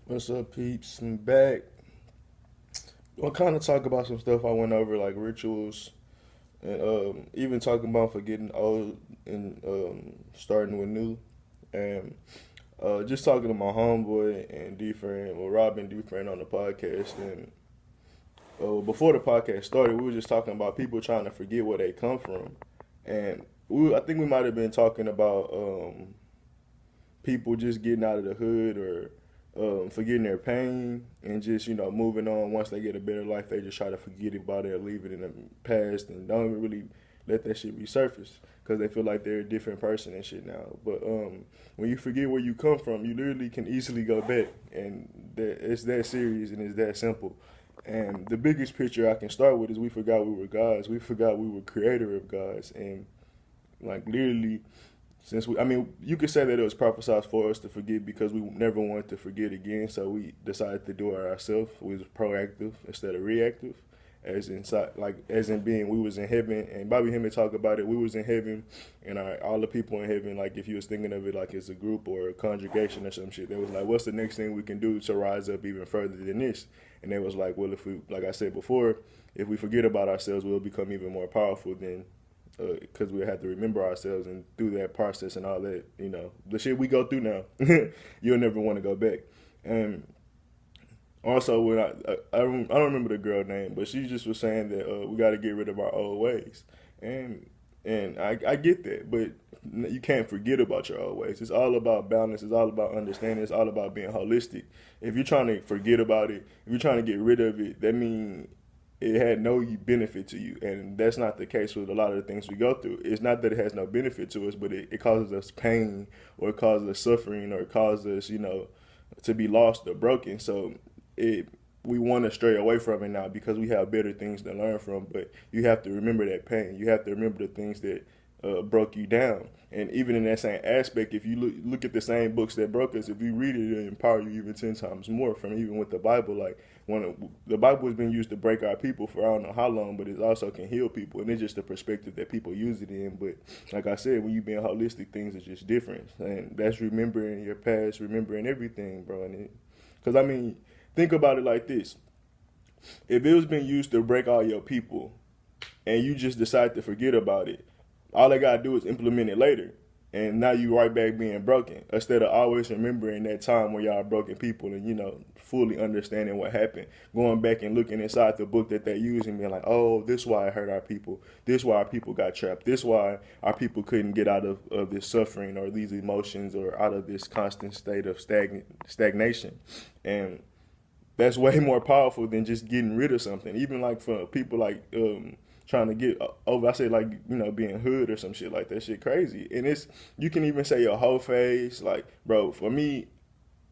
What's up, peeps? I'm back. I'll kind of talk about some stuff I went over, like rituals, and even talking about forgetting old and starting with new. And just talking to my homeboy and D-Friend, well, Rob and D-Friend on the podcast. And before the podcast started, we were just talking about people trying to forget where they come from. And I think we might have been talking about people just getting out of the hood or forgetting their pain and just moving on. Once they get a better life, they just try to forget about it or leave it in the past and don't even really let that shit resurface because they feel like they're a different person and shit now. But when you forget where you come from, you literally can easily go back, and it's that serious and it's that simple. And the biggest picture I can start with is we forgot we were gods. We forgot we were creator of gods, and like literally, since I mean, you could say that it was prophesied for us to forget because we never wanted to forget again. So we decided to do it ourselves. We was proactive instead of reactive, as in being we was in heaven. And Bobby Hemmett talk about it. We was in heaven, and all the people in heaven, like if you was thinking of it like it's a group or a congregation or some shit, they was like, what's the next thing we can do to rise up even further than this? And they was like, well, if we, like I said before, if we forget about ourselves, we'll become even more powerful than because we have to remember ourselves and through that process and all that, the shit we go through now, you'll never want to go back. And also, when I don't remember the girl name, but she just was saying that we got to get rid of our old ways, and I get that, but you can't forget about your old ways. It's all about balance. It's all about understanding. It's all about being holistic. If you're trying to forget about it, if you're trying to get rid of it, that means it had no benefit to you, and that's not the case with a lot of the things we go through. It's not that it has no benefit to us, but it causes us pain, or it causes us suffering, or it causes us, to be lost or broken. So we want to stray away from it now because we have better things to learn from. But you have to remember that pain. You have to remember the things that broke you down. And even in that same aspect, if you look at the same books that broke us, if you read it, it'll empower you even 10 times more. From even with the Bible, like the Bible has been used to break our people for I don't know how long, but it also can heal people, and it's just the perspective that people use it in. But like I said, when you being holistic, things are just different, and that's remembering your past, remembering everything, bro. And because I mean, think about it like this: if it was being used to break all your people, and you just decide to forget about it, all they gotta do is implement it later. And now you right back being broken. Instead of always remembering that time when y'all broken people and, fully understanding what happened. Going back and looking inside the book that they use and being like, oh, this is why it hurt our people. This is why our people got trapped. This is why our people couldn't get out of this suffering or these emotions or out of this constant state of stagnation. And that's way more powerful than just getting rid of something. Even like for people like trying to get over, I say like being hood or some shit like that. Shit crazy. And it's you can even say your whole phase. Like, bro, for me,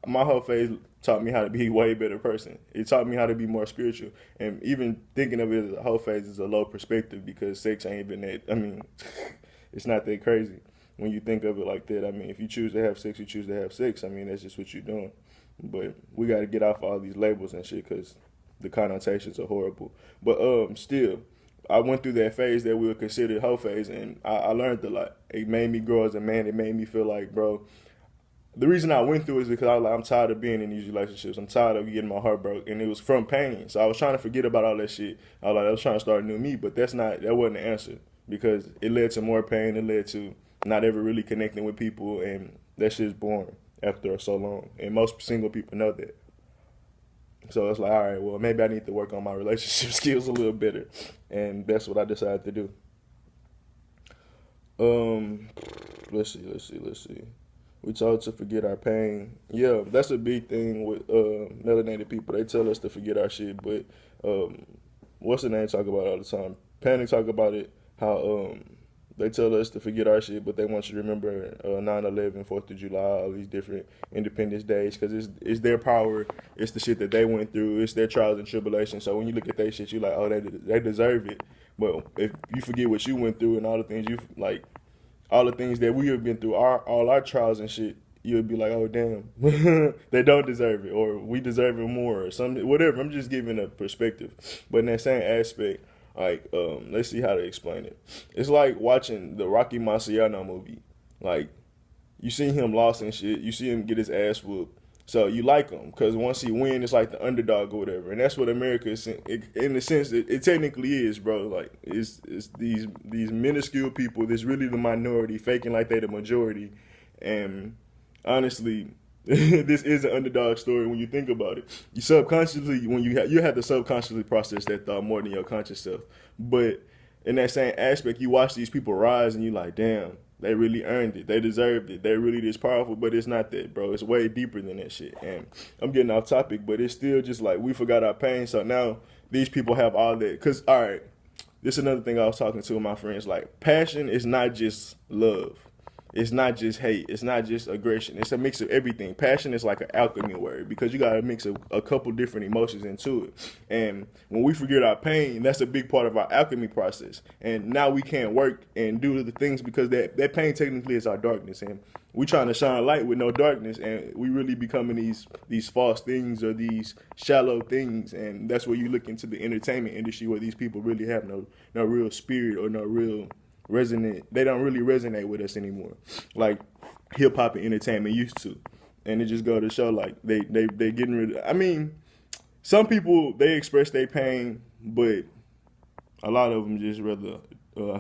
my whole phase taught me how to be a way better person. It taught me how to be more spiritual. And even thinking of it as a whole phase is a low perspective because sex ain't been that. I mean, it's not that crazy when you think of it like that. I mean, if you choose to have sex, you choose to have sex. I mean, that's just what you're doing. But we got to get off all these labels and shit because the connotations are horrible. But still, I went through that phase that we would consider hoe phase, and I learned a lot. It made me grow as a man. It made me feel like, bro, the reason I went through it is because I was like, I'm tired of being in these relationships. I'm tired of getting my heart broke, and it was from pain. So I was trying to forget about all that shit. I was trying to start a new me, but that wasn't the answer because it led to more pain. It led to not ever really connecting with people, and that shit's boring after so long. And most single people know that. So it's like, all right, well, maybe I need to work on my relationship skills a little better, and that's what I decided to do. Um, let's see. We told to forget our pain. Yeah, that's a big thing with melanated people. They tell us to forget our shit, but what's the name talk about all the time? Panic talk about it. How they tell us to forget our shit, but they want you to remember 9/11, 4th of July, all these different Independence Days, because it's their power, it's the shit that they went through, it's their trials and tribulations. So when you look at that shit, you're like, oh, they deserve it. But if you forget what you went through and all the things all the things that we have been through, all our trials and shit, you'll be like, oh damn, they don't deserve it, or we deserve it more, or something, whatever. I'm just giving a perspective, but in that same aspect. Like, let's see how to explain it. It's like watching the Rocky Marciano movie. Like, you see him lost and shit. You see him get his ass whooped. So you like him because once he win, it's like the underdog or whatever, and that's what America is in the sense that it technically is, bro. Like it's these minuscule people that's really the minority faking like they the majority, and honestly, this is an underdog story when you think about it. You subconsciously when you have to subconsciously process that thought more than your conscious self, but in that same aspect, you watch these people rise and you like, damn. They really earned it. They deserved it. They're really this powerful, but it's not that, bro. It's way deeper than that shit. And I'm getting off topic, but it's still just like we forgot our pain. So now these people have all that. Because, all right, this is another thing I was talking to with my friends. Like, passion is not just love. It's not just hate. It's not just aggression. It's a mix of everything. Passion is like an alchemy word because you got to mix a couple different emotions into it. And when we forget our pain, that's a big part of our alchemy process. And now we can't work and do the things because that pain technically is our darkness. And we trying to shine light with no darkness, and we really becoming these false things or these shallow things. And that's where you look into the entertainment industry where these people really have no real spirit or no real resonate. They don't really resonate with us anymore, like hip hop and entertainment used to. And it just go to show like they getting rid of. I mean, some people they express their pain, but a lot of them just rather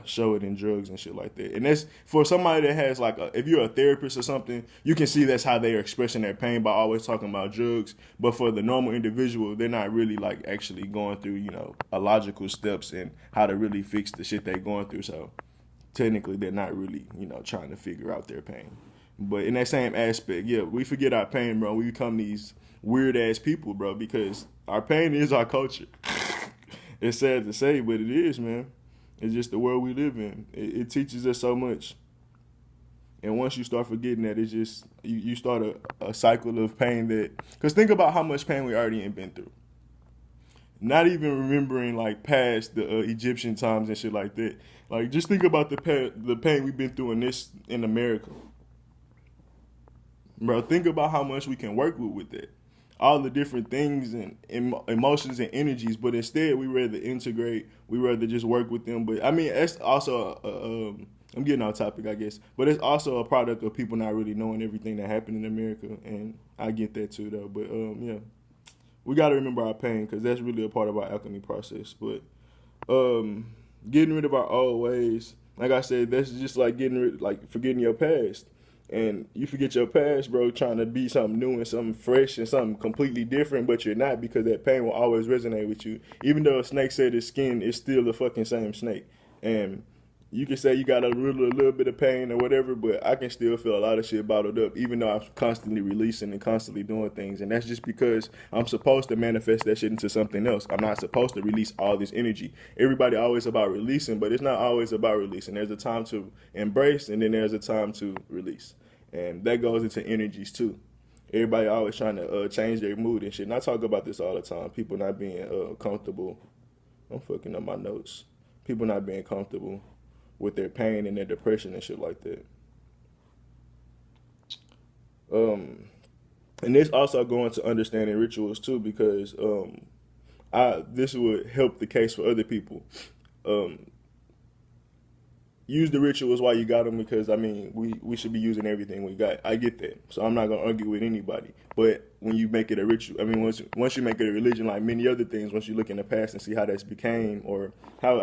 show it in drugs and shit like that. And that's for somebody that has like if you're a therapist or something, you can see that's how they are expressing their pain by always talking about drugs. But for the normal individual, they're not really like actually going through a logical steps and how to really fix the shit they're going through. So technically they're not really, trying to figure out their pain. But in that same aspect, yeah, we forget our pain, bro. We become these weird ass people, bro, because our pain is our culture. It's sad to say, but it is, man. It's just the world we live in. It teaches us so much. And once you start forgetting that, it's just, you start a cycle of pain that, because think about how much pain we already ain't been through. Not even remembering like past the Egyptian times and shit like that. Like just think about the pain we've been through in America, bro. Think about how much we can work with that, all the different things and emotions and energies. But instead, we rather integrate. We rather just work with them. But I mean, that's also I'm getting off topic, I guess. But it's also a product of people not really knowing everything that happened in America, and I get that too, though. But yeah. We got to remember our pain because that's really a part of our alchemy process. But getting rid of our old ways, like I said, that's just like forgetting your past. And you forget your past, bro, trying to be something new and something fresh and something completely different, but you're not because that pain will always resonate with you. Even though a snake said his skin is still the fucking same snake. And you can say you got a little bit of pain or whatever, but I can still feel a lot of shit bottled up, even though I'm constantly releasing and constantly doing things. And that's just because I'm supposed to manifest that shit into something else. I'm not supposed to release all this energy. Everybody always about releasing, but it's not always about releasing. There's a time to embrace, and then there's a time to release. And that goes into energies too. Everybody always trying to change their mood and shit. And I talk about this all the time. People not being comfortable. I'm fucking up my notes. People not being comfortable with their pain and their depression and shit like that. And this also going to understanding rituals too, because this would help the case for other people. Use the rituals while you got them, because I mean we should be using everything we got. I get that, so I'm not gonna argue with anybody. But when you make it a ritual, I mean once you make it a religion, like many other things, once you look in the past and see how that's became, or how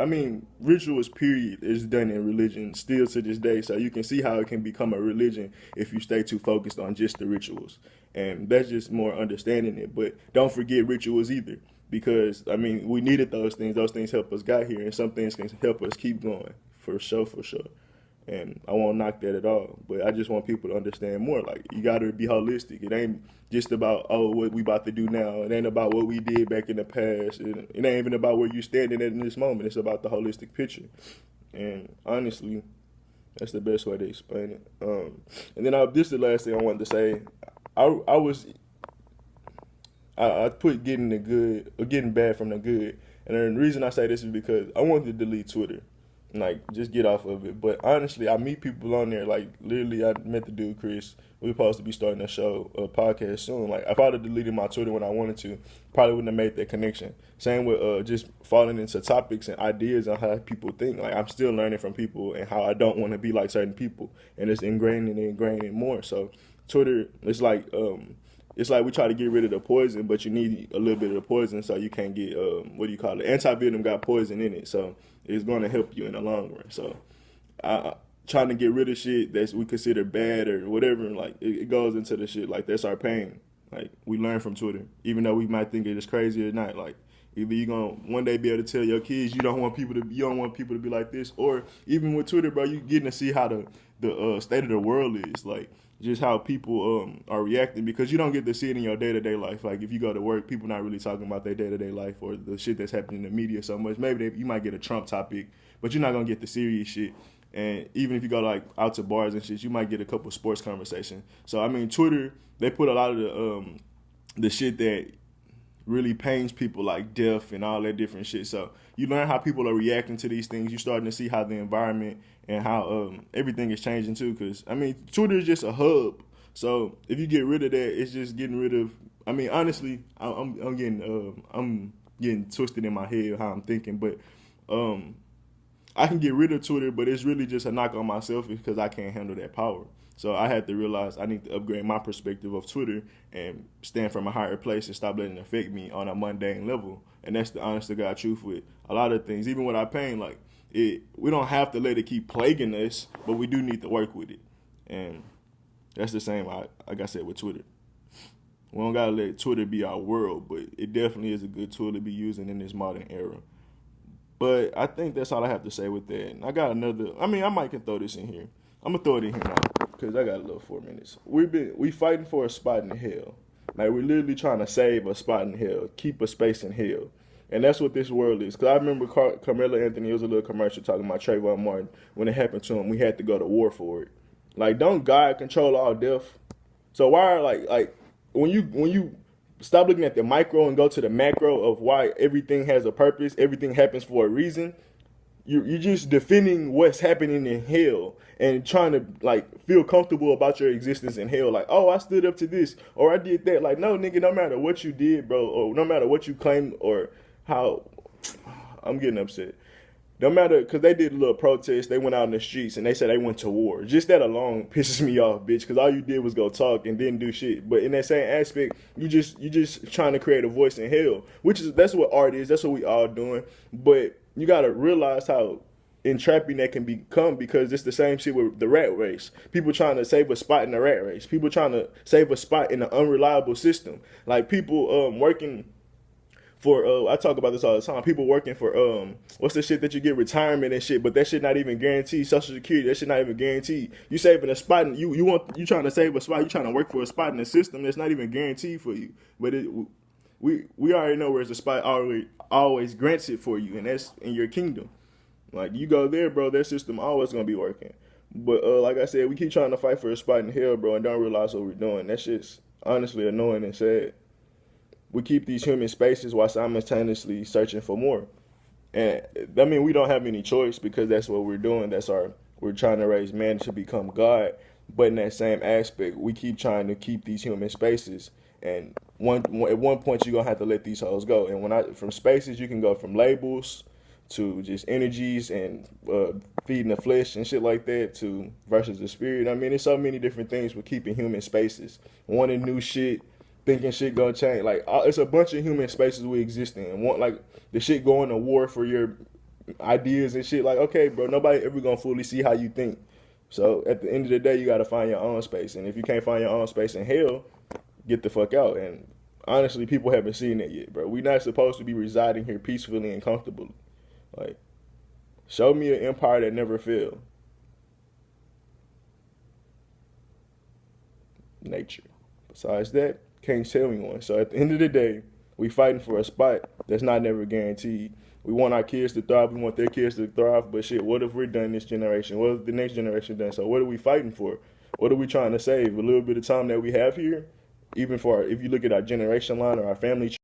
rituals period is done in religion still to this day. So you can see how it can become a religion if you stay too focused on just the rituals, and that's just more understanding it. But don't forget rituals either, because we needed those things. Those things help us get here, and some things can help us keep going. For sure. And I won't knock that at all. But I just want people to understand more. Like, you got to be holistic. It ain't just about, what we about to do now. It ain't about what we did back in the past. It ain't even about where you standing at in this moment. It's about the holistic picture. And honestly, that's the best way to explain it. And then this is the last thing I wanted to say. I put getting the good, or getting bad from the good. And the reason I say this is because I wanted to delete Twitter. Like, just get off of it. But honestly, I meet people on there. Like, literally, I met the dude, Chris. We're supposed to be starting a podcast soon. Like, if I would have deleted my Twitter when I wanted to, probably wouldn't have made that connection. Same with just falling into topics and ideas on how people think. Like, I'm still learning from people and how I don't want to be like certain people. And it's ingraining more. So, Twitter, it's like, it's like we try to get rid of the poison, but you need a little bit of the poison so you can't get what do you call it? Anti-venom got poison in it, so it's going to help you in the long run. So trying to get rid of shit that we consider bad or whatever, like it goes into the shit. Like that's our pain. Like we learn from Twitter, even though we might think it is crazy or not. Like either you're gonna one day be able to tell your kids you don't want people to be like this, or even with Twitter, bro, you getting to see how the state of the world is, like just how people are reacting, because you don't get to see it in your day-to-day life. Like if you go to work, people not really talking about their day-to-day life or the shit that's happening in the media so much. Maybe you might get a Trump topic, but you're not gonna get the serious shit. And even if you go like out to bars and shit, you might get a couple sports conversations. So I mean, Twitter, they put a lot of the shit that really pains people, like death and all that different shit. So you learn how people are reacting to these things. You're starting to see how the environment and how everything is changing too. Because I mean, Twitter is just a hub. So if you get rid of that, it's just getting rid of. I mean, honestly, I'm getting twisted in my head how I'm thinking, but I can get rid of Twitter, but it's really just a knock on myself because I can't handle that power. So I had to realize I need to upgrade my perspective of Twitter and stand from a higher place and stop letting it affect me on a mundane level. And that's the honest to God truth with a lot of things. Even with our pain, like we don't have to let it keep plaguing us, but we do need to work with it. And that's the same, like I said, with Twitter. We don't gotta let Twitter be our world, but it definitely is a good tool to be using in this modern era. But I think that's all I have to say with that. And I got another. I mean, I might can throw this in here. I'm gonna throw it in here now because I got a little 4 minutes. We fighting for a spot in hell. Like we're literally trying to save a spot in hell, keep a space in hell, and that's what this world is. Because I remember Carmelo Anthony, it was a little commercial talking about Trayvon Martin when it happened to him. We had to go to war for it. Like, don't God control all death? So why are like when you stop looking at the micro and go to the macro of why everything has a purpose, everything happens for a reason. You're just defending what's happening in hell and trying to like feel comfortable about your existence in hell. Like, oh, I stood up to this or I did that. Like, no, nigga, no matter what you did, bro, or no matter what you claim or how, I'm getting upset. No matter, because they did a little protest, they went out in the streets and they said they went to war. Just that alone pisses me off, bitch, because all you did was go talk and didn't do shit. But in that same aspect, you just trying to create a voice in hell, that's what art is. That's what we all doing. But you got to realize how entrapping that can become, because it's the same shit with the rat race. People trying to save a spot in the rat race. People trying to save a spot in an unreliable system. Like people working for I talk about this all the time. People working for what's the shit that you get, retirement and shit, but that shit not even guaranteed. Social Security, that shit not even guaranteed. You saving a spot, and you trying to save a spot. You trying to work for a spot in the system that's not even guaranteed for you. But we already know where's the spot always grants it for you, and that's in your kingdom. Like you go there, bro, that system always gonna be working. But like I said, we keep trying to fight for a spot in hell, bro, and don't realize what we're doing. That shit's honestly annoying and sad. We keep these human spaces while simultaneously searching for more. And I mean, we don't have any choice because that's what we're doing. We're trying to raise man to become God. But in that same aspect, we keep trying to keep these human spaces. And at one point, you're going to have to let these hoes go. And from spaces, you can go from labels to just energies and feeding the flesh and shit like that to versus the spirit. I mean, there's so many different things with keeping human spaces. Wanting new shit, thinking shit gonna change. Like, it's a bunch of human spaces we exist in. And want like the shit going to war for your ideas and shit. Like, okay, bro, nobody ever gonna fully see how you think. So at the end of the day, you gotta find your own space. And if you can't find your own space in hell, get the fuck out. And honestly, people haven't seen that yet, bro. We're not supposed to be residing here peacefully and comfortably. Like, show me an empire that never failed. Nature. Besides that, can't tell me one. So at the end of the day, we fighting for a spot that's not never guaranteed. We want our kids to thrive. We want their kids to thrive. But shit, what if we're done this generation? What if the next generation done? So what are we fighting for? What are we trying to save? A little bit of time that we have here, even for if you look at our generation line or our family